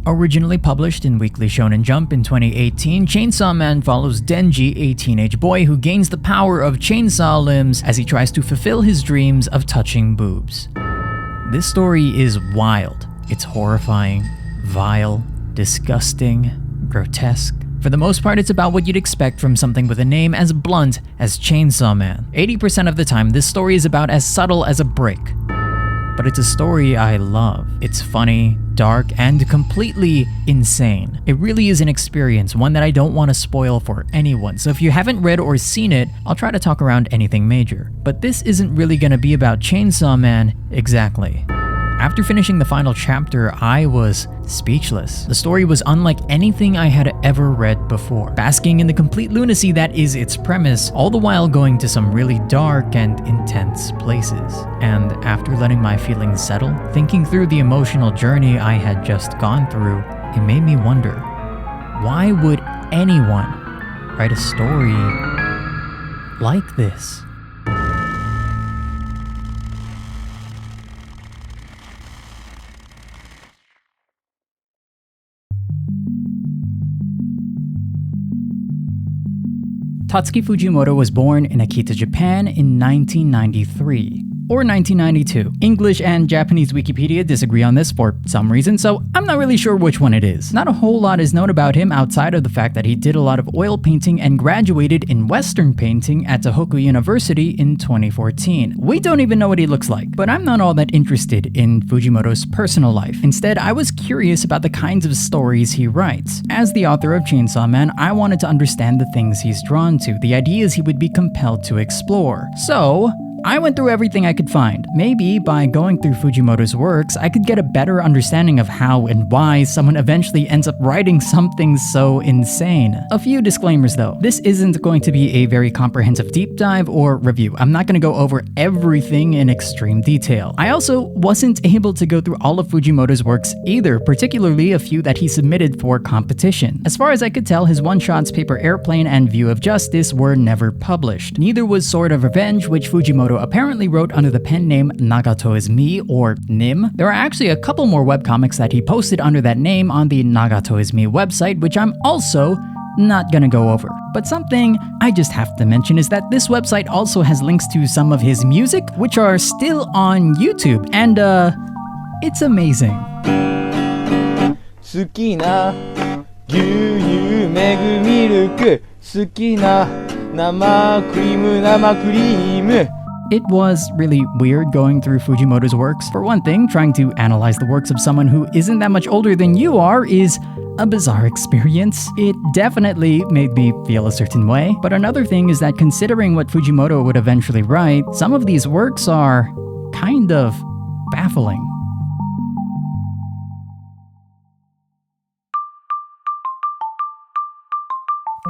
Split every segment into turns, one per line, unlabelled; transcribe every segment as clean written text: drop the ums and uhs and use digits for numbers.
Originally published in Weekly Shonen Jump in 2018, Chainsaw Man follows Denji, a teenage boy who gains the power of chainsaw limbs as he tries to fulfill his dreams of touching boobs. This story is wild. It's horrifying, vile, disgusting, grotesque. For the most part, it's about what you'd expect from something with a name as blunt as Chainsaw Man. 80% of the time, this story is about as subtle as a brick. But it's a story I love. It's funny, dark, and completely insane. It really is an experience, one that I don't want to spoil for anyone, so if you haven't read or seen it, I'll try to talk around anything major. But this isn't really gonna be about Chainsaw Man exactly. After finishing the final chapter, I was speechless. The story was unlike anything I had ever read before, basking in the complete lunacy that is its premise, all the while going to some really dark and intense places. And after letting my feelings settle, thinking through the emotional journey I had just gone through, it made me wonder, why would anyone write a story like this? Tatsuki Fujimoto was born in Akita, Japan in 1993. Or 1992. English and Japanese Wikipedia disagree on this for some reason, so I'm not really sure which one it is. Not a whole lot is known about him outside of the fact that he did a lot of oil painting and graduated in Western painting at Tohoku University in 2014. We don't even know what he looks like, but I'm not all that interested in Fujimoto's personal life. Instead, I was curious about the kinds of stories he writes. As the author of Chainsaw Man, I wanted to understand the things he's drawn to, the ideas he would be compelled to explore. So, I went through everything I could find. Maybe by going through Fujimoto's works, I could get a better understanding of how and why someone eventually ends up writing something so insane. A few disclaimers though. This isn't going to be a very comprehensive deep dive or review. I'm not going to go over everything in extreme detail. I also wasn't able to go through all of Fujimoto's works either, particularly a few that he submitted for competition. As far as I could tell, his one-shots Paper Airplane and View of Justice were never published. Neither was Sword of Revenge, which Fujimoto apparently wrote under the pen name Nagato is Me, or Nim. There are actually a couple more webcomics that he posted under that name on the Nagato is Me website, which I'm also not gonna go over. But something I just have to mention is that this website also has links to some of his music, which are still on YouTube, and it's amazing.
好きな牛乳メグミルク好きな生クリーム
It was really weird going through Fujimoto's works. For one thing, trying to analyze the works of someone who isn't that much older than you are is a bizarre experience. It definitely made me feel a certain way. But another thing is that considering what Fujimoto would eventually write, some of these works are kind of baffling.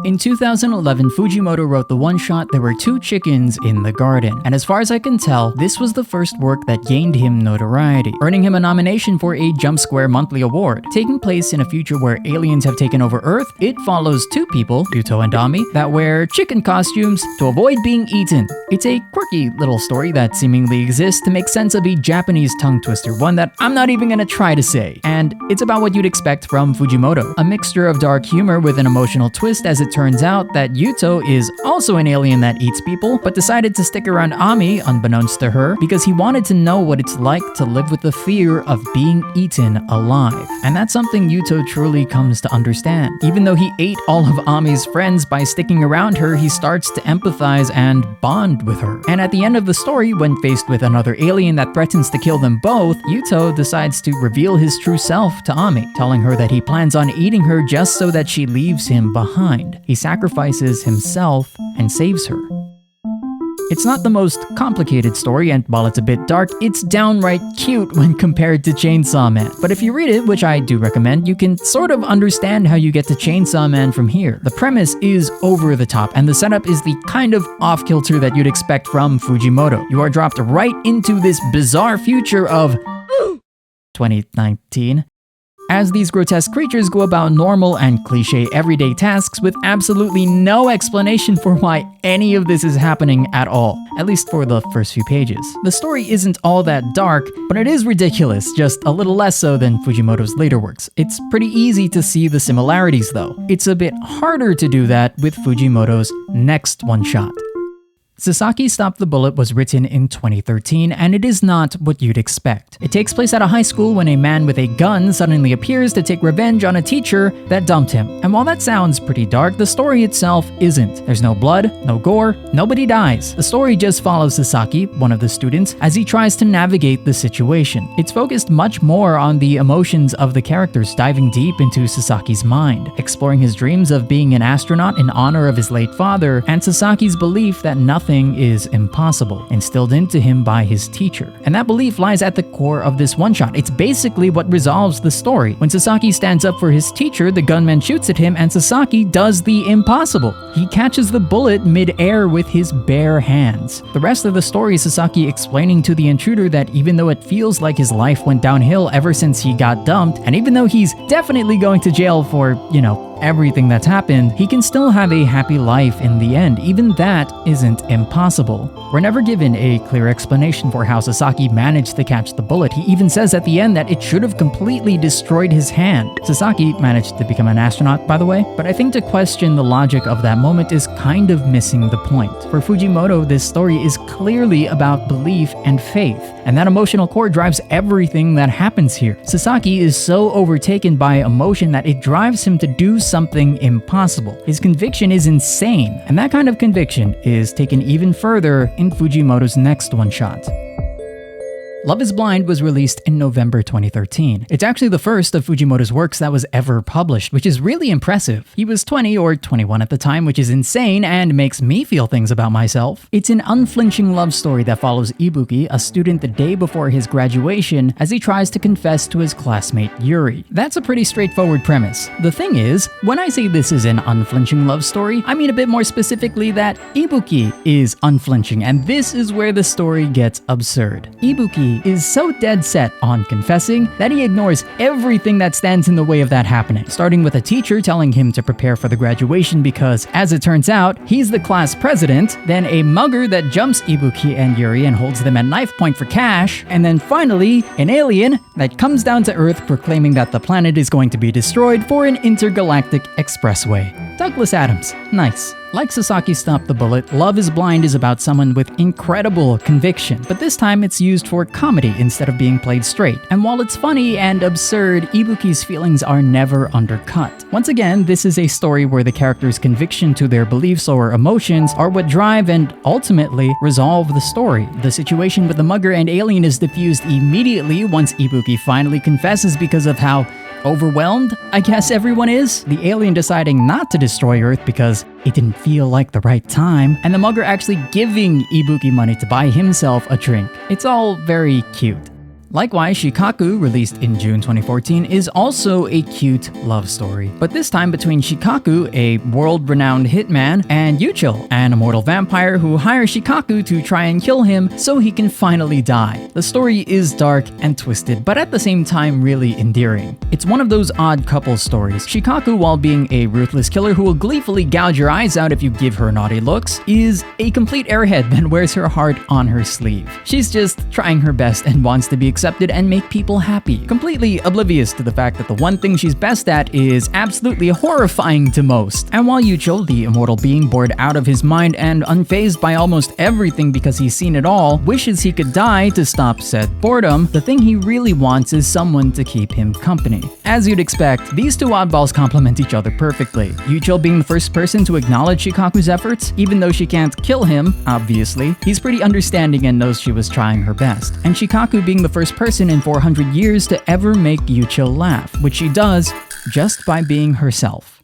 In 2011, Fujimoto wrote the one-shot There Were Two Chickens in the Garden, and as far as I can tell, this was the first work that gained him notoriety, earning him a nomination for a Jump Square Monthly Award. Taking place in a future where aliens have taken over Earth, it follows two people, Yuto and Ami, that wear chicken costumes to avoid being eaten. It's a quirky little story that seemingly exists to make sense of a Japanese tongue twister, one that I'm not even gonna try to say. And it's about what you'd expect from Fujimoto, a mixture of dark humor with an emotional twist, as it turns out that Yuto is also an alien that eats people, but decided to stick around Ami, unbeknownst to her, because he wanted to know what it's like to live with the fear of being eaten alive. And that's something Yuto truly comes to understand. Even though he ate all of Ami's friends, by sticking around her, he starts to empathize and bond with her. And at the end of the story, when faced with another alien that threatens to kill them both, Yuto decides to reveal his true self to Ami, telling her that he plans on eating her just so that she leaves him behind. He sacrifices himself and saves her. It's not the most complicated story, and while it's a bit dark, it's downright cute when compared to Chainsaw Man. But if you read it, which I do recommend, you can sort of understand how you get to Chainsaw Man from here. The premise is over the top, and the setup is the kind of off-kilter that you'd expect from Fujimoto. You are dropped right into this bizarre future of 2019. as these grotesque creatures go about normal and cliché everyday tasks with absolutely no explanation for why any of this is happening at all, at least for the first few pages. The story isn't all that dark, but it is ridiculous, just a little less so than Fujimoto's later works. It's pretty easy to see the similarities though. It's a bit harder to do that with Fujimoto's next one-shot. Sasaki Stop the Bullet was written in 2013, and it is not what you'd expect. It takes place at a high school when a man with a gun suddenly appears to take revenge on a teacher that dumped him. And while that sounds pretty dark, the story itself isn't. There's no blood, no gore, nobody dies. The story just follows Sasaki, one of the students, as he tries to navigate the situation. It's focused much more on the emotions of the characters, diving deep into Sasaki's mind, exploring his dreams of being an astronaut in honor of his late father, and Sasaki's belief that nothing is impossible, instilled into him by his teacher. And that belief lies at the core of this one-shot. It's basically what resolves the story. When Sasaki stands up for his teacher, the gunman shoots at him and Sasaki does the impossible. He catches the bullet mid-air with his bare hands. The rest of the story is Sasaki explaining to the intruder that even though it feels like his life went downhill ever since he got dumped, and even though he's definitely going to jail for, everything that's happened, he can still have a happy life in the end. Even that isn't impossible. We're never given a clear explanation for how Sasaki managed to catch the bullet. He even says at the end that it should have completely destroyed his hand. Sasaki managed to become an astronaut, by the way, but I think to question the logic of that moment is kind of missing the point. For Fujimoto, this story is clearly about belief and faith, and that emotional core drives everything that happens here. Sasaki is so overtaken by emotion that it drives him to do something impossible. His conviction is insane, and that kind of conviction is taken even further in Fujimoto's next one-shot. Love is Blind was released in November 2013. It's actually the first of Fujimoto's works that was ever published, which is really impressive. He was 20 or 21 at the time, which is insane and makes me feel things about myself. It's an unflinching love story that follows Ibuki, a student the day before his graduation, as he tries to confess to his classmate Yuri. That's a pretty straightforward premise. The thing is, when I say this is an unflinching love story, I mean a bit more specifically that Ibuki is unflinching, and this is where the story gets absurd. Ibuki is so dead set on confessing that he ignores everything that stands in the way of that happening, starting with a teacher telling him to prepare for the graduation because, as it turns out, he's the class president, then a mugger that jumps Ibuki and Yuri and holds them at knife point for cash, and then finally, an alien that comes down to Earth proclaiming that the planet is going to be destroyed for an intergalactic expressway. Douglas Adams. Nice. Like Sasaki Stop the Bullet, Love is Blind is about someone with incredible conviction, but this time it's used for comedy instead of being played straight. And while it's funny and absurd, Ibuki's feelings are never undercut. Once again, this is a story where the character's conviction to their beliefs or emotions are what drive and ultimately resolve the story. The situation with the mugger and alien is diffused immediately once Ibuki finally confesses because of how overwhelmed, I guess everyone is. The alien deciding not to destroy Earth because it didn't feel like the right time, and the mugger actually giving Ibuki money to buy himself a drink. It's all very cute. Likewise, Shikaku, released in June 2014, is also a cute love story. But this time between Shikaku, a world-renowned hitman, and Yuchil, an immortal vampire who hires Shikaku to try and kill him so he can finally die. The story is dark and twisted, but at the same time really endearing. It's one of those odd couple stories. Shikaku, while being a ruthless killer who will gleefully gouge your eyes out if you give her naughty looks, is a complete airhead that wears her heart on her sleeve. She's just trying her best and wants to be accepted and make people happy, completely oblivious to the fact that the one thing she's best at is absolutely horrifying to most. And while Yuchil, the immortal being bored out of his mind and unfazed by almost everything because he's seen it all, wishes he could die to stop said boredom, the thing he really wants is someone to keep him company. As you'd expect, these two oddballs complement each other perfectly. Yuchil being the first person to acknowledge Shikaku's efforts, even though she can't kill him, obviously. He's pretty understanding and knows she was trying her best. And Shikaku being the first person in 400 years to ever make Yuchil laugh, which she does just by being herself.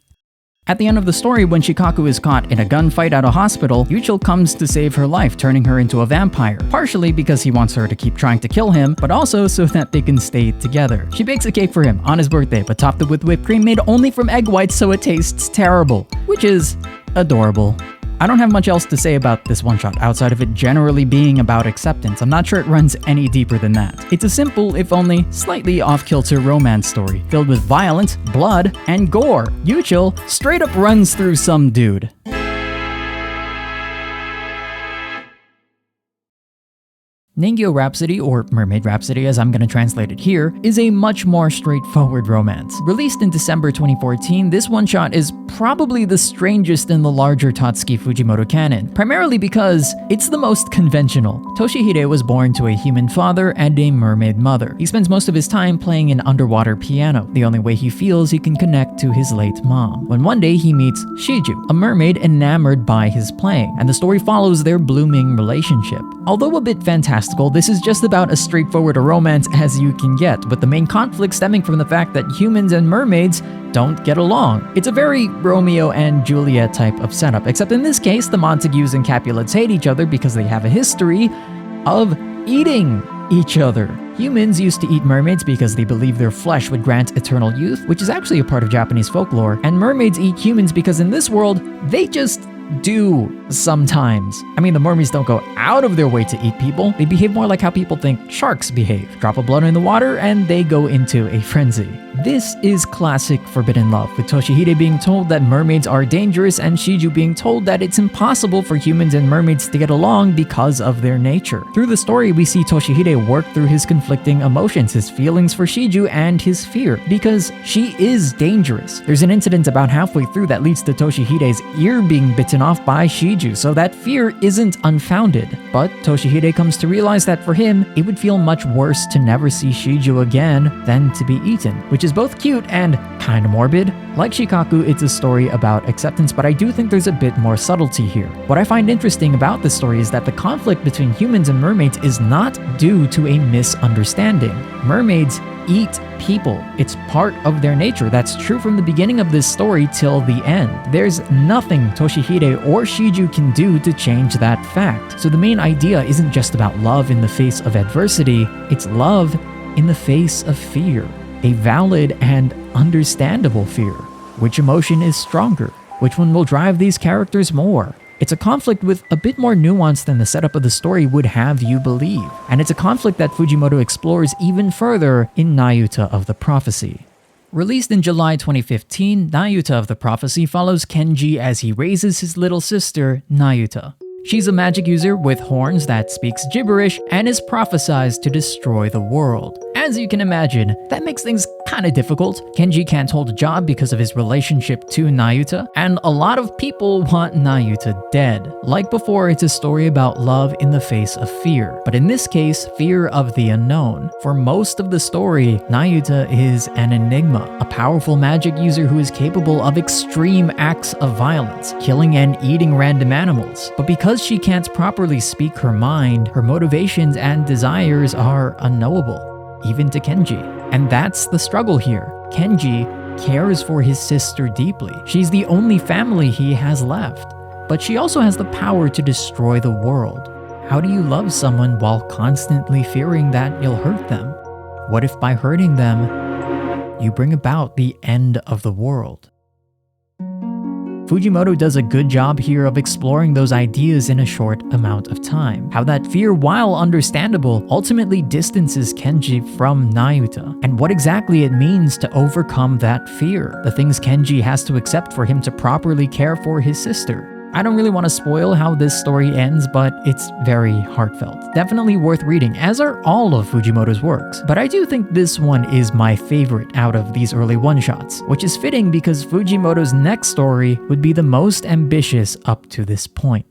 At the end of the story, when Shikaku is caught in a gunfight at a hospital, Yuchil comes to save her life, turning her into a vampire, partially because he wants her to keep trying to kill him, but also so that they can stay together. She bakes a cake for him on his birthday, but topped it with whipped cream made only from egg whites so it tastes terrible, which is adorable. I don't have much else to say about this one-shot outside of it generally being about acceptance. I'm not sure it runs any deeper than that. It's a simple, if only slightly off-kilter romance story, filled with violence, blood, and gore. Yuchil straight up runs through some dude. Ningyo Rhapsody, or Mermaid Rhapsody as I'm gonna translate it here, is a much more straightforward romance. Released in December 2014, this one-shot is probably the strangest in the larger Tatsuki Fujimoto canon, primarily because it's the most conventional. Toshihide was born to a human father and a mermaid mother. He spends most of his time playing an underwater piano, the only way he feels he can connect to his late mom. When one day he meets Shiju, a mermaid enamored by his playing, and the story follows their blooming relationship. Although a bit fantastic, this is just about as straightforward a romance as you can get, with the main conflict stemming from the fact that humans and mermaids don't get along. It's a very Romeo and Juliet type of setup, except in this case, the Montagues and Capulets hate each other because they have a history of eating each other. Humans used to eat mermaids because they believe their flesh would grant eternal youth, which is actually a part of Japanese folklore, and mermaids eat humans because in this world, they just do sometimes. I mean, the mermaids don't go out of their way to eat people. They behave more like how people think sharks behave. Drop a blood in the water and they go into a frenzy. This is classic forbidden love, with Toshihide being told that mermaids are dangerous and Shiju being told that it's impossible for humans and mermaids to get along because of their nature. Through the story, we see Toshihide work through his conflicting emotions, his feelings for Shiju and his fear, because she is dangerous. There's an incident about halfway through that leads to Toshihide's ear being bitten off by Shiju, so that fear isn't unfounded. But Toshihide comes to realize that for him, it would feel much worse to never see Shiju again than to be eaten, which is both cute and kinda morbid. Like Shikaku, it's a story about acceptance, but I do think there's a bit more subtlety here. What I find interesting about this story is that the conflict between humans and mermaids is not due to a misunderstanding. Mermaids eat people. It's part of their nature. That's true from the beginning of this story till the end. There's nothing Toshihide or Shiju can do to change that fact. So the main idea isn't just about love in the face of adversity, it's love in the face of fear. A valid and understandable fear. Which emotion is stronger? Which one will drive these characters more? It's a conflict with a bit more nuance than the setup of the story would have you believe. And it's a conflict that Fujimoto explores even further in Nayuta of the Prophecy. Released in July 2015, Nayuta of the Prophecy follows Kenji as he raises his little sister, Nayuta. She's a magic user with horns that speaks gibberish and is prophesized to destroy the world. As you can imagine, that makes things kinda difficult. Kenji can't hold a job because of his relationship to Nayuta, and a lot of people want Nayuta dead. Like before, it's a story about love in the face of fear, but in this case, fear of the unknown. For most of the story, Nayuta is an enigma, a powerful magic user who is capable of extreme acts of violence, killing and eating random animals. But because she can't properly speak her mind, her motivations and desires are unknowable, even to Kenji. And that's the struggle here. Kenji cares for his sister deeply. She's the only family he has left. But she also has the power to destroy the world. How do you love someone while constantly fearing that you'll hurt them? What if by hurting them, you bring about the end of the world? Fujimoto does a good job here of exploring those ideas in a short amount of time. How that fear, while understandable, ultimately distances Kenji from Nayuta, and what exactly it means to overcome that fear. The things Kenji has to accept for him to properly care for his sister. I don't really want to spoil how this story ends, but it's very heartfelt. Definitely worth reading, as are all of Fujimoto's works. But I do think this one is my favorite out of these early one-shots, which is fitting because Fujimoto's next story would be the most ambitious up to this point.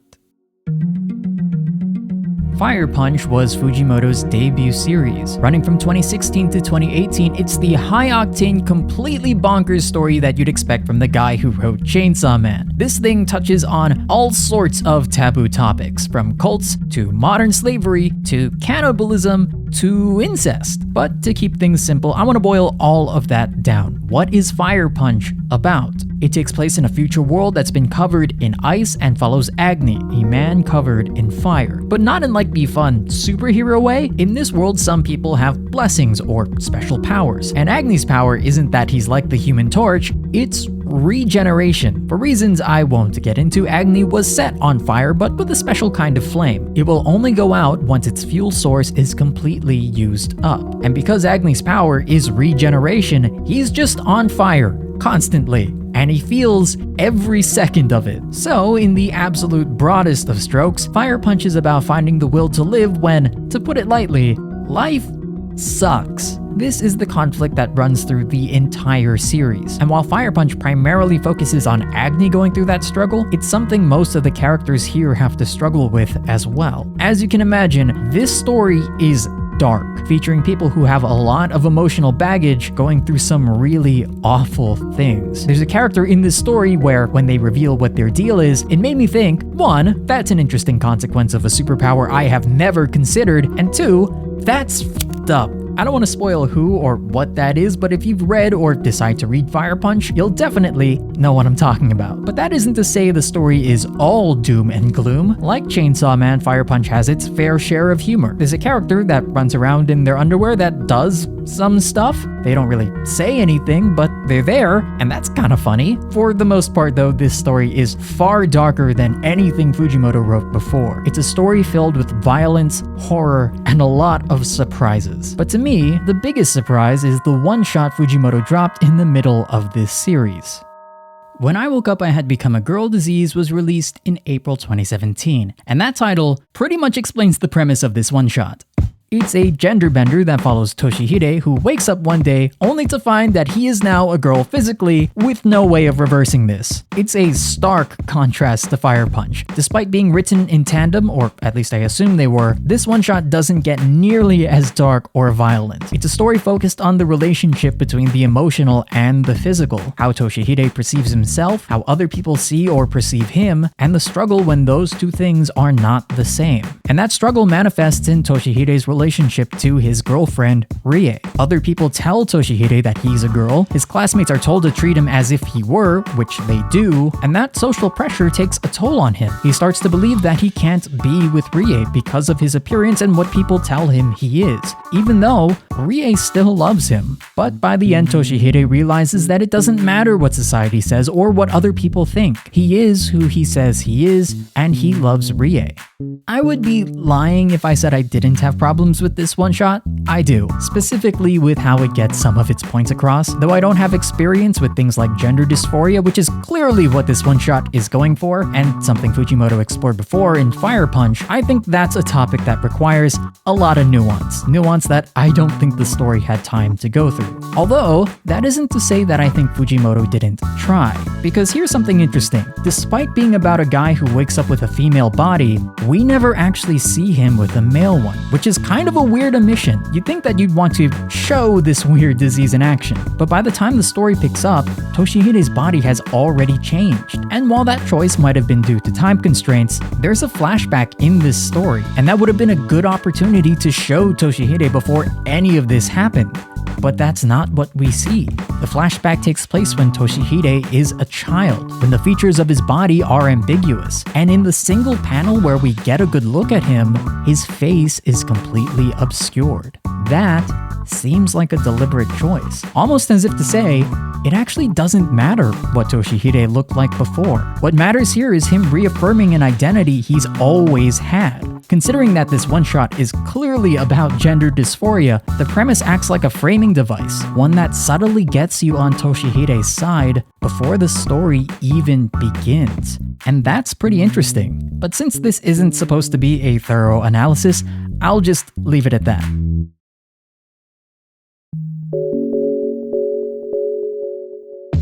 Fire Punch was Fujimoto's debut series. Running from 2016 to 2018, it's the high-octane, completely bonkers story that you'd expect from the guy who wrote Chainsaw Man. This thing touches on all sorts of taboo topics, from cults to modern slavery to cannibalism to incest. But to keep things simple, I want to boil all of that down. What is Fire Punch about? It takes place in a future world that's been covered in ice and follows Agni, a man covered in fire. But not in like the fun superhero way. In this world, some people have blessings or special powers. And Agni's power isn't that he's like the Human Torch, it's regeneration. For reasons I won't get into, Agni was set on fire, but with a special kind of flame. It will only go out once its fuel source is completely used up. And because Agni's power is regeneration, he's just on fire constantly, and he feels every second of it. So, in the absolute broadest of strokes, Fire Punch is about finding the will to live when, to put it lightly, life sucks. This is the conflict that runs through the entire series. And while Fire Punch primarily focuses on Agni going through that struggle, it's something most of the characters here have to struggle with as well. As you can imagine, this story is dark, featuring people who have a lot of emotional baggage going through some really awful things. There's a character in this story where, when they reveal what their deal is, it made me think, 1, that's an interesting consequence of a superpower I have never considered, and 2, that's f***ed up. I don't want to spoil who or what that is, but if you've read or decide to read Fire Punch, you'll definitely know what I'm talking about. But that isn't to say the story is all doom and gloom. Like Chainsaw Man, Fire Punch has its fair share of humor. There's a character that runs around in their underwear that does some stuff. They don't really say anything, but they're there, and that's kind of funny. For the most part though, this story is far darker than anything Fujimoto wrote before. It's a story filled with violence, horror, and a lot of surprises. But to me, the biggest surprise is the one-shot Fujimoto dropped in the middle of this series. When I Woke Up I Had Become a Girl Disease was released in April 2017, and that title pretty much explains the premise of this one-shot. It's a gender bender that follows Toshihide, who wakes up one day only to find that he is now a girl physically, with no way of reversing this. It's a stark contrast to Fire Punch. Despite being written in tandem, or at least I assume they were, this one-shot doesn't get nearly as dark or violent. It's a story focused on the relationship between the emotional and the physical, how Toshihide perceives himself, how other people see or perceive him, and the struggle when those two things are not the same. And that struggle manifests in Toshihide's relationship to his girlfriend, Rie. Other people tell Toshihide that he's a girl, his classmates are told to treat him as if he were, which they do, and that social pressure takes a toll on him. He starts to believe that he can't be with Rie because of his appearance and what people tell him he is, even though Rie still loves him. But by the end, Toshihide realizes that it doesn't matter what society says or what other people think. He is who he says he is, and he loves Rie. I would be lying if I said I didn't have problems with this one-shot. I do, specifically with how it gets some of its points across. Though I don't have experience with things like gender dysphoria, which is clearly what this one-shot is going for, and something Fujimoto explored before in Fire Punch, I think that's a topic that requires a lot of nuance that I don't think the story had time to go through. Although, that isn't to say that I think Fujimoto didn't try, because here's something interesting. Despite being about a guy who wakes up with a female body, we never actually see him with a male one, which is kind of a weird omission. You'd think that you'd want to show this weird disease in action, but by the time the story picks up, Toshihide's body has already changed. And while that choice might have been due to time constraints, there's a flashback in this story, and that would have been a good opportunity to show Toshihide before any of this happened. But that's not what we see. The flashback takes place when Toshihide is a child, when the features of his body are ambiguous, and in the single panel where we get a good look at him, his face is completely obscured. That seems like a deliberate choice, almost as if to say, it actually doesn't matter what Toshihide looked like before. What matters here is him reaffirming an identity he's always had. Considering that this one-shot is clearly about gender dysphoria, the premise acts like a framing device, one that subtly gets you on Toshihide's side before the story even begins. And that's pretty interesting. But since this isn't supposed to be a thorough analysis, I'll just leave it at that.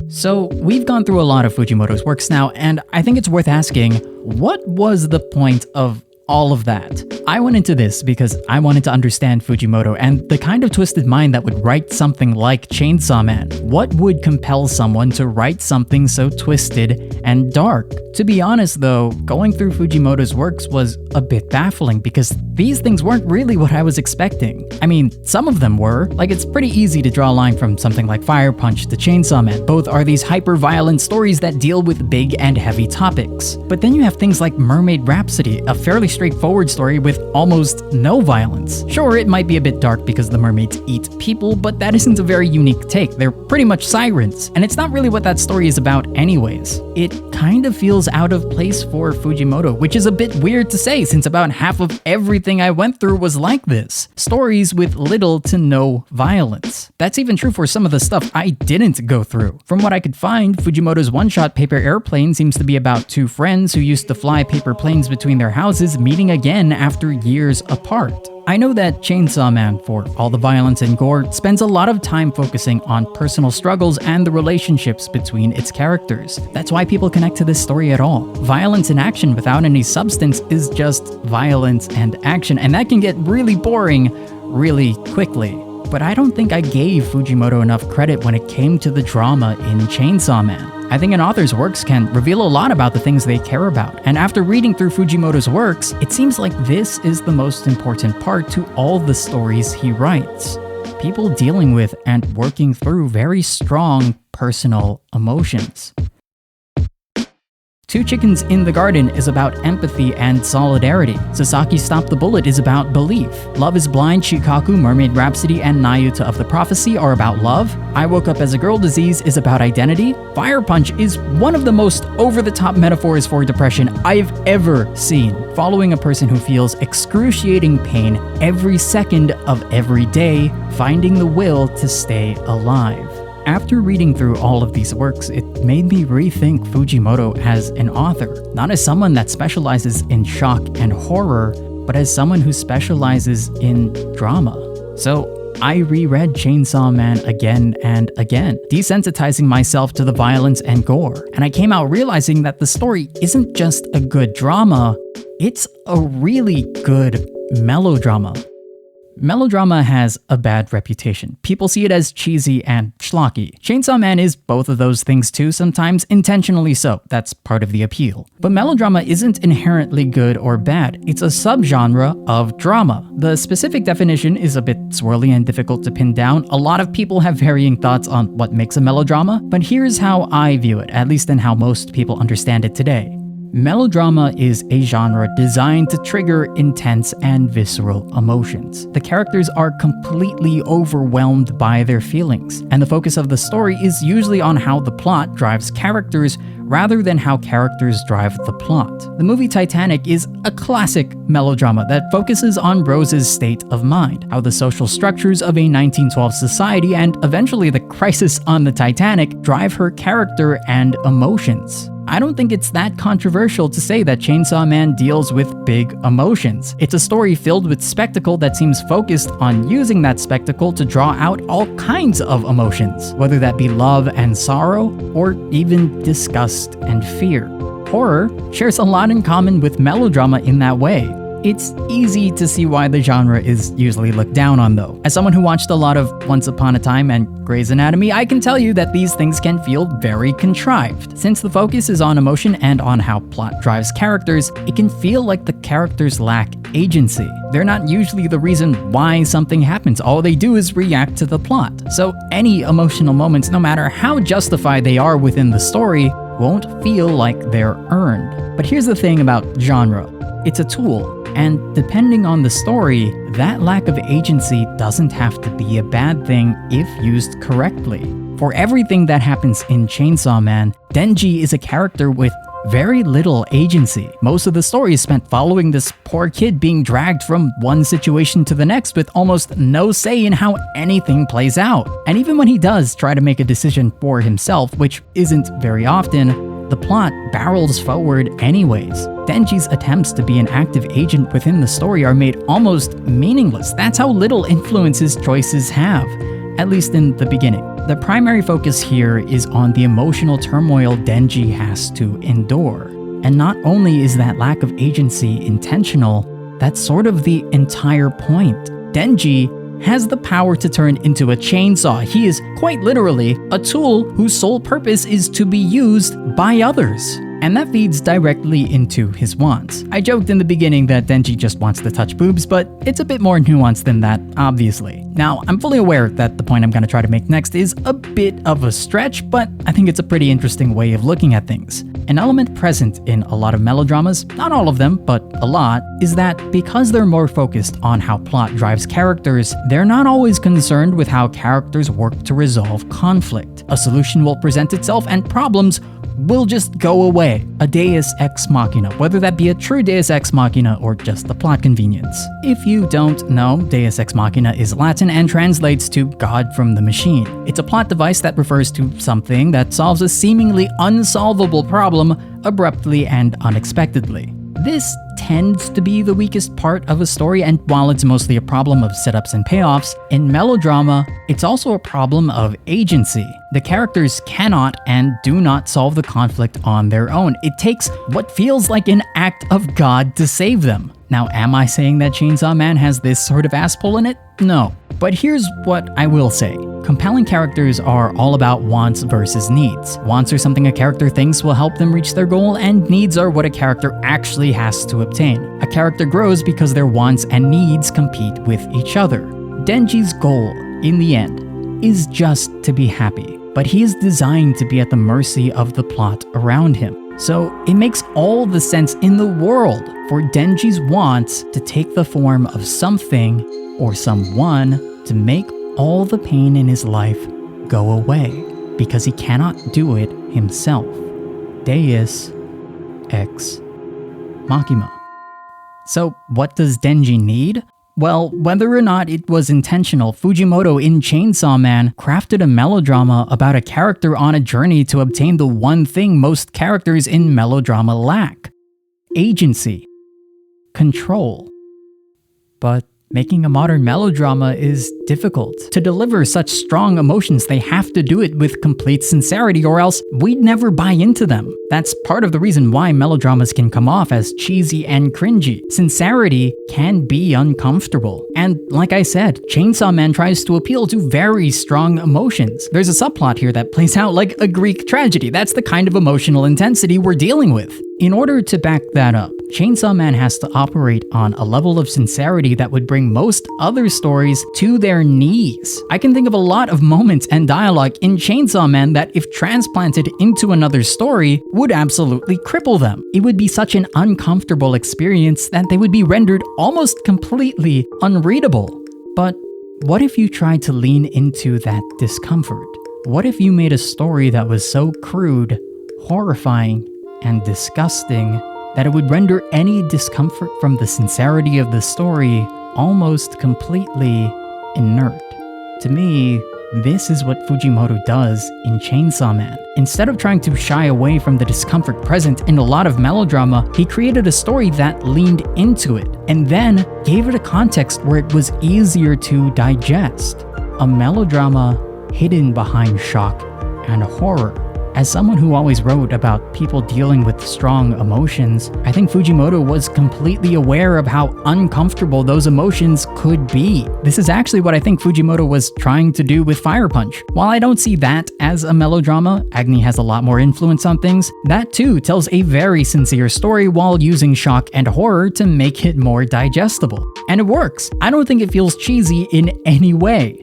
So, we've gone through a lot of Fujimoto's works now, and I think it's worth asking, what was the point of all of that? I went into this because I wanted to understand Fujimoto and the kind of twisted mind that would write something like Chainsaw Man. What would compel someone to write something so twisted and dark? To be honest though, going through Fujimoto's works was a bit baffling because These things weren't really what I was expecting. I mean, some of them were. Like, it's pretty easy to draw a line from something like Fire Punch to Chainsaw Man. Both are these hyper-violent stories that deal with big and heavy topics. But then you have things like Mermaid Rhapsody, a fairly straightforward story with almost no violence. Sure, it might be a bit dark because the mermaids eat people, but that isn't a very unique take. They're pretty much sirens, and it's not really what that story is about anyways. It kind of feels out of place for Fujimoto, which is a bit weird to say since about half of everything I went through was like this. Stories with little to no violence. That's even true for some of the stuff I didn't go through. From what I could find, Fujimoto's one-shot Paper Airplane seems to be about two friends who used to fly paper planes between their houses meeting again after years apart. I know that Chainsaw Man, for all the violence and gore, spends a lot of time focusing on personal struggles and the relationships between its characters. That's why people connect to this story at all. Violence and action without any substance is just violence and action, and that can get really boring really quickly. But I don't think I gave Fujimoto enough credit when it came to the drama in Chainsaw Man. I think an author's works can reveal a lot about the things they care about, and after reading through Fujimoto's works, it seems like this is the most important part to all the stories he writes. People dealing with and working through very strong personal emotions. Two Chickens in the Garden is about empathy and solidarity. Sasaki Stop the Bullet is about belief. Love is Blind, Shikaku, Mermaid Rhapsody, and Nayuta of the Prophecy are about love. I Woke Up as a Girl Disease is about identity. Fire Punch is one of the most over-the-top metaphors for depression I've ever seen, following a person who feels excruciating pain every second of every day, finding the will to stay alive. After reading through all of these works, it made me rethink Fujimoto as an author, not as someone that specializes in shock and horror, but as someone who specializes in drama. So I reread Chainsaw Man again and again, desensitizing myself to the violence and gore, and I came out realizing that the story isn't just a good drama, it's a really good melodrama. Melodrama has a bad reputation. People see it as cheesy and schlocky. Chainsaw Man is both of those things too, sometimes intentionally so. That's part of the appeal. But melodrama isn't inherently good or bad. It's a subgenre of drama. The specific definition is a bit swirly and difficult to pin down. A lot of people have varying thoughts on what makes a melodrama, but here's how I view it, at least in how most people understand it today. Melodrama is a genre designed to trigger intense and visceral emotions. The characters are completely overwhelmed by their feelings, and the focus of the story is usually on how the plot drives characters rather than how characters drive the plot. The movie Titanic is a classic melodrama that focuses on Rose's state of mind, how the social structures of a 1912 society and eventually the crisis on the Titanic drive her character and emotions. I don't think it's that controversial to say that Chainsaw Man deals with big emotions. It's a story filled with spectacle that seems focused on using that spectacle to draw out all kinds of emotions, whether that be love and sorrow, or even disgust and fear. Horror shares a lot in common with melodrama in that way. It's easy to see why the genre is usually looked down on though. As someone who watched a lot of Once Upon a Time and Grey's Anatomy, I can tell you that these things can feel very contrived. Since the focus is on emotion and on how plot drives characters, it can feel like the characters lack agency. They're not usually the reason why something happens. All they do is react to the plot. So any emotional moments, no matter how justified they are within the story, won't feel like they're earned. But here's the thing about genre. It's a tool. And depending on the story, that lack of agency doesn't have to be a bad thing if used correctly. For everything that happens in Chainsaw Man, Denji is a character with very little agency. Most of the story is spent following this poor kid being dragged from one situation to the next with almost no say in how anything plays out. And even when he does try to make a decision for himself, which isn't very often, the plot barrels forward anyways. Denji's attempts to be an active agent within the story are made almost meaningless. That's how little influence his choices have, at least in the beginning. The primary focus here is on the emotional turmoil Denji has to endure. And not only is that lack of agency intentional, that's sort of the entire point. Denji has the power to turn into a chainsaw. He is quite literally a tool whose sole purpose is to be used by others. and that feeds directly into his wants. I joked in the beginning that Denji just wants to touch boobs, but it's a bit more nuanced than that, obviously. Now, I'm fully aware that the point I'm going to try to make next is a bit of a stretch, but I think it's a pretty interesting way of looking at things. An element present in a lot of melodramas, not all of them, but a lot, is that because they're more focused on how plot drives characters, they're not always concerned with how characters work to resolve conflict. A solution will present itself and problems will just go away. A deus ex machina, whether that be a true deus ex machina or just a plot convenience. If you don't know, deus ex machina is Latin and translates to God from the machine. It's a plot device that refers to something that solves a seemingly unsolvable problem abruptly and unexpectedly. This tends to be the weakest part of a story, and while it's mostly a problem of setups and payoffs, in melodrama, it's also a problem of agency. The characters cannot and do not solve the conflict on their own. It takes what feels like an act of God to save them. Now, am I saying that Chainsaw Man has this sort of ass pull in it? No. But here's what I will say. Compelling characters are all about wants versus needs. Wants are something a character thinks will help them reach their goal, and needs are what a character actually has to obtain. A character grows because their wants and needs compete with each other. Denji's goal, in the end, is just to be happy, but he is designed to be at the mercy of the plot around him. So it makes all the sense in the world for Denji's wants to take the form of something or someone to make all the pain in his life go away, because he cannot do it himself. Deus ex machina. So what does Denji need? Well, whether or not it was intentional, Fujimoto in Chainsaw Man crafted a melodrama about a character on a journey to obtain the one thing most characters in melodrama lack: agency, control. But making a modern melodrama is difficult. To deliver such strong emotions, they have to do it with complete sincerity, or else we'd never buy into them. That's part of the reason why melodramas can come off as cheesy and cringy. Sincerity can be uncomfortable. And like I said, Chainsaw Man tries to appeal to very strong emotions. There's a subplot here that plays out like a Greek tragedy. That's the kind of emotional intensity we're dealing with. In order to back that up, Chainsaw Man has to operate on a level of sincerity that would bring most other stories to their knees. I can think of a lot of moments and dialogue in Chainsaw Man that, if transplanted into another story, would absolutely cripple them. It would be such an uncomfortable experience that they would be rendered almost completely unreadable. But what if you tried to lean into that discomfort? What if you made a story that was so crude, horrifying, and disgusting that it would render any discomfort from the sincerity of the story almost completely inert? To me, this is what Fujimoto does in Chainsaw Man. Instead of trying to shy away from the discomfort present in a lot of melodrama, he created a story that leaned into it, and then gave it a context where it was easier to digest. A melodrama hidden behind shock and horror. As someone who always wrote about people dealing with strong emotions, I think Fujimoto was completely aware of how uncomfortable those emotions could be. This is actually what I think Fujimoto was trying to do with Fire Punch. While I don't see that as a melodrama, Agni has a lot more influence on things, that too tells a very sincere story while using shock and horror to make it more digestible. And it works. I don't think it feels cheesy in any way.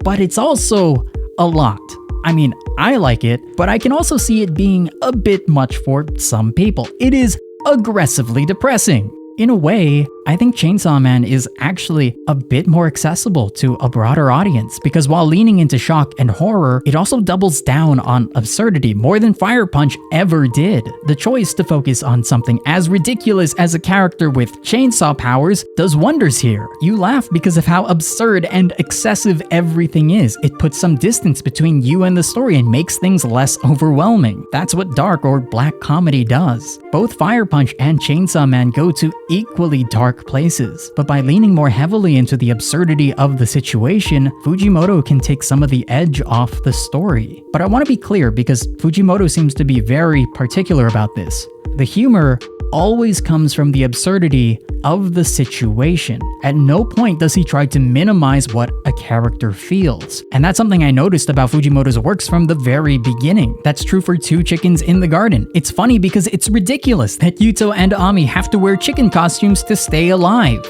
But it's also a lot. I mean, I like it, but I can also see it being a bit much for some people. It is aggressively depressing. In a way, I think Chainsaw Man is actually a bit more accessible to a broader audience, because while leaning into shock and horror, it also doubles down on absurdity more than Fire Punch ever did. The choice to focus on something as ridiculous as a character with chainsaw powers does wonders here. You laugh because of how absurd and excessive everything is. It puts some distance between you and the story and makes things less overwhelming. That's what dark or black comedy does. Both Fire Punch and Chainsaw Man go to equally dark places, but by leaning more heavily into the absurdity of the situation, Fujimoto can take some of the edge off the story. But I want to be clear, because Fujimoto seems to be very particular about this. The humor always comes from the absurdity of the situation. At no point does he try to minimize what a character feels. And that's something I noticed about Fujimoto's works from the very beginning. That's true for Two Chickens in the Garden. It's funny because it's ridiculous that Yuto and Ami have to wear chicken costumes to stay alive.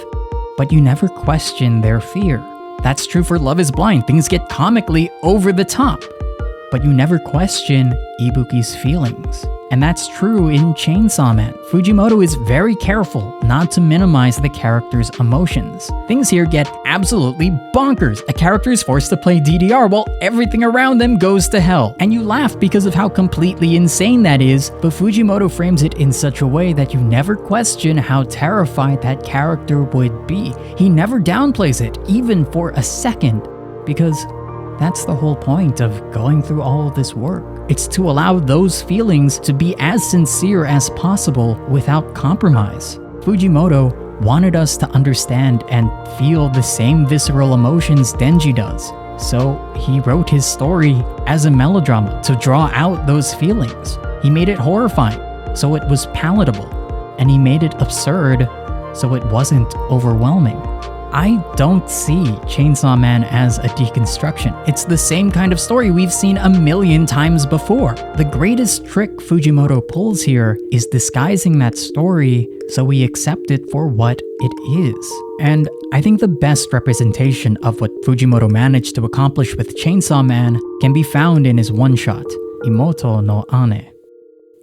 But you never question their fear. That's true for Love is Blind. Things get comically over the top. But you never question Ibuki's feelings. And that's true in Chainsaw Man. Fujimoto is very careful not to minimize the character's emotions. Things here get absolutely bonkers. A character is forced to play DDR while everything around them goes to hell. And you laugh because of how completely insane that is, but Fujimoto frames it in such a way that you never question how terrified that character would be. He never downplays it, even for a second, because that's the whole point of going through all of this work. It's to allow those feelings to be as sincere as possible without compromise. Fujimoto wanted us to understand and feel the same visceral emotions Denji does. So he wrote his story as a melodrama to draw out those feelings. He made it horrifying, so it was palatable. And he made it absurd, so it wasn't overwhelming. I don't see Chainsaw Man as a deconstruction. It's the same kind of story we've seen a million times before. The greatest trick Fujimoto pulls here is disguising that story so we accept it for what it is. And I think the best representation of what Fujimoto managed to accomplish with Chainsaw Man can be found in his one-shot, Imoto no Ane.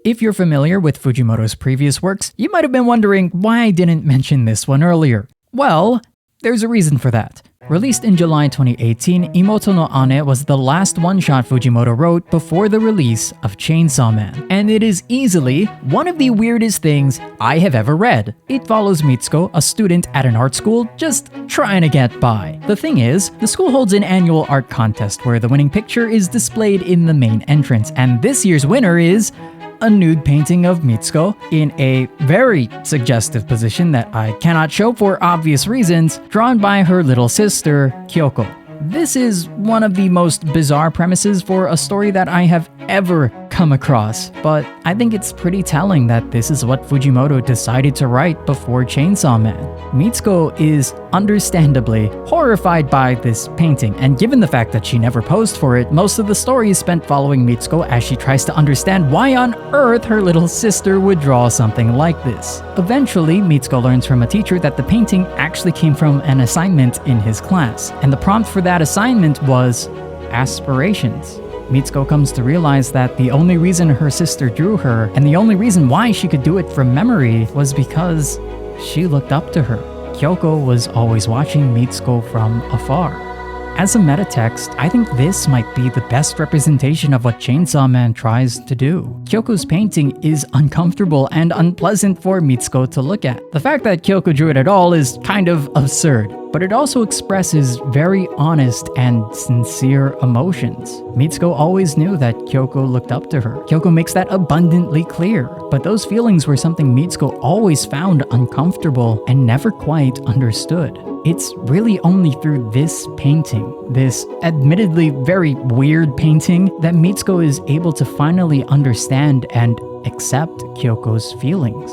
If you're familiar with Fujimoto's previous works, you might have been wondering why I didn't mention this one earlier. Well, there's a reason for that. Released in July 2018, Imoto no Ane was the last one-shot Fujimoto wrote before the release of Chainsaw Man. And it is easily one of the weirdest things I have ever read. It follows Mitsuko, a student at an art school, just trying to get by. The thing is, the school holds an annual art contest where the winning picture is displayed in the main entrance, and this year's winner is a nude painting of Mitsuko in a very suggestive position that I cannot show for obvious reasons, drawn by her little sister, Kyoko. This is one of the most bizarre premises for a story that I have ever come across, but I think it's pretty telling that this is what Fujimoto decided to write before Chainsaw Man. Mitsuko is understandably horrified by this painting, and given the fact that she never posed for it, most of the story is spent following Mitsuko as she tries to understand why on earth her little sister would draw something like this. Eventually, Mitsuko learns from a teacher that the painting actually came from an assignment in his class, and the prompt for that assignment was aspirations. Mitsuko comes to realize that the only reason her sister drew her, and the only reason why she could do it from memory, was because she looked up to her. Kyoko was always watching Mitsuko from afar. As a metatext, I think this might be the best representation of what Chainsaw Man tries to do. Kyoko's painting is uncomfortable and unpleasant for Mitsuko to look at. The fact that Kyoko drew it at all is kind of absurd, but it also expresses very honest and sincere emotions. Mitsuko always knew that Kyoko looked up to her. Kyoko makes that abundantly clear, but those feelings were something Mitsuko always found uncomfortable and never quite understood. It's really only through this painting, this admittedly very weird painting, that Mitsuko is able to finally understand and accept Kyoko's feelings.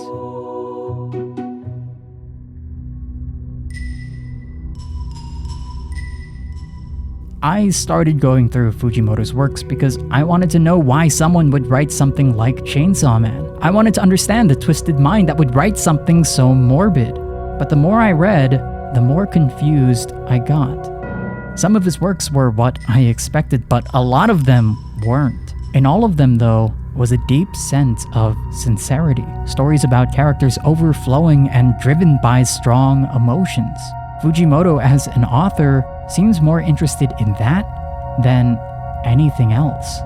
I started going through Fujimoto's works because I wanted to know why someone would write something like Chainsaw Man. I wanted to understand the twisted mind that would write something so morbid. But the more I read, the more confused I got. Some of his works were what I expected, but a lot of them weren't. In all of them, though, was a deep sense of sincerity. Stories about characters overflowing and driven by strong emotions. Fujimoto, as an author, seems more interested in that than anything else.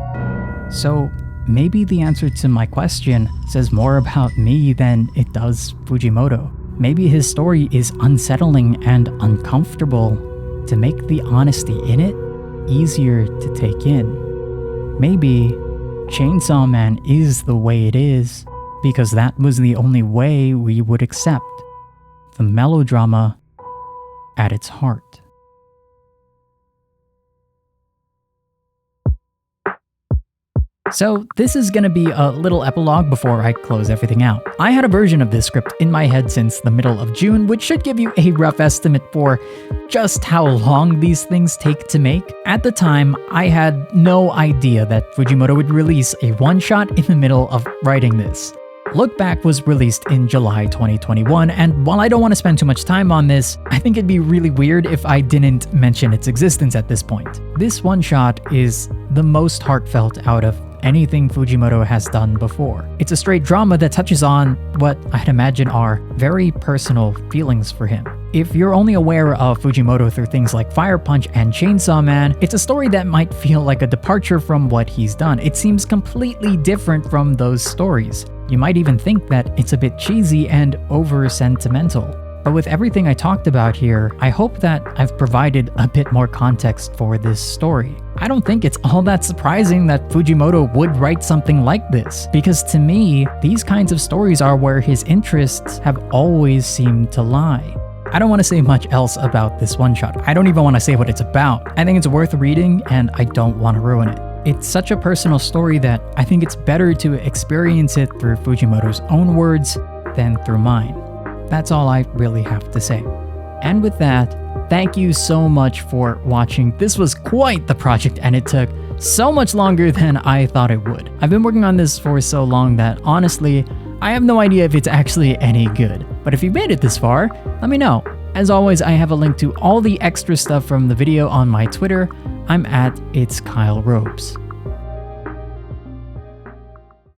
So maybe the answer to my question says more about me than it does Fujimoto. Maybe his story is unsettling and uncomfortable to make the honesty in it easier to take in. Maybe Chainsaw Man is the way it is because that was the only way we would accept the melodrama at its heart. So this is gonna be a little epilogue before I close everything out. I had a version of this script in my head since the middle of June, which should give you a rough estimate for just how long these things take to make. At the time, I had no idea that Fujimoto would release a one-shot in the middle of writing this. Look Back was released in July 2021, and while I don't want to spend too much time on this, I think it'd be really weird if I didn't mention its existence at this point. This one-shot is the most heartfelt out of anything Fujimoto has done before. It's a straight drama that touches on what I'd imagine are very personal feelings for him. If you're only aware of Fujimoto through things like Fire Punch and Chainsaw Man, it's a story that might feel like a departure from what he's done. It seems completely different from those stories. You might even think that it's a bit cheesy and over-sentimental. But with everything I talked about here, I hope that I've provided a bit more context for this story. I don't think it's all that surprising that Fujimoto would write something like this, because to me, these kinds of stories are where his interests have always seemed to lie. I don't want to say much else about this one-shot. I don't even want to say what it's about. I think it's worth reading, and I don't want to ruin it. It's such a personal story that I think it's better to experience it through Fujimoto's own words than through mine. That's all I really have to say. And with that, thank you so much for watching. This was quite the project, and it took so much longer than I thought it would. I've been working on this for so long that honestly, I have no idea if it's actually any good. But if you made it this far, let me know. As always, I have a link to all the extra stuff from the video on my Twitter. I'm at @It'sKyleRobes.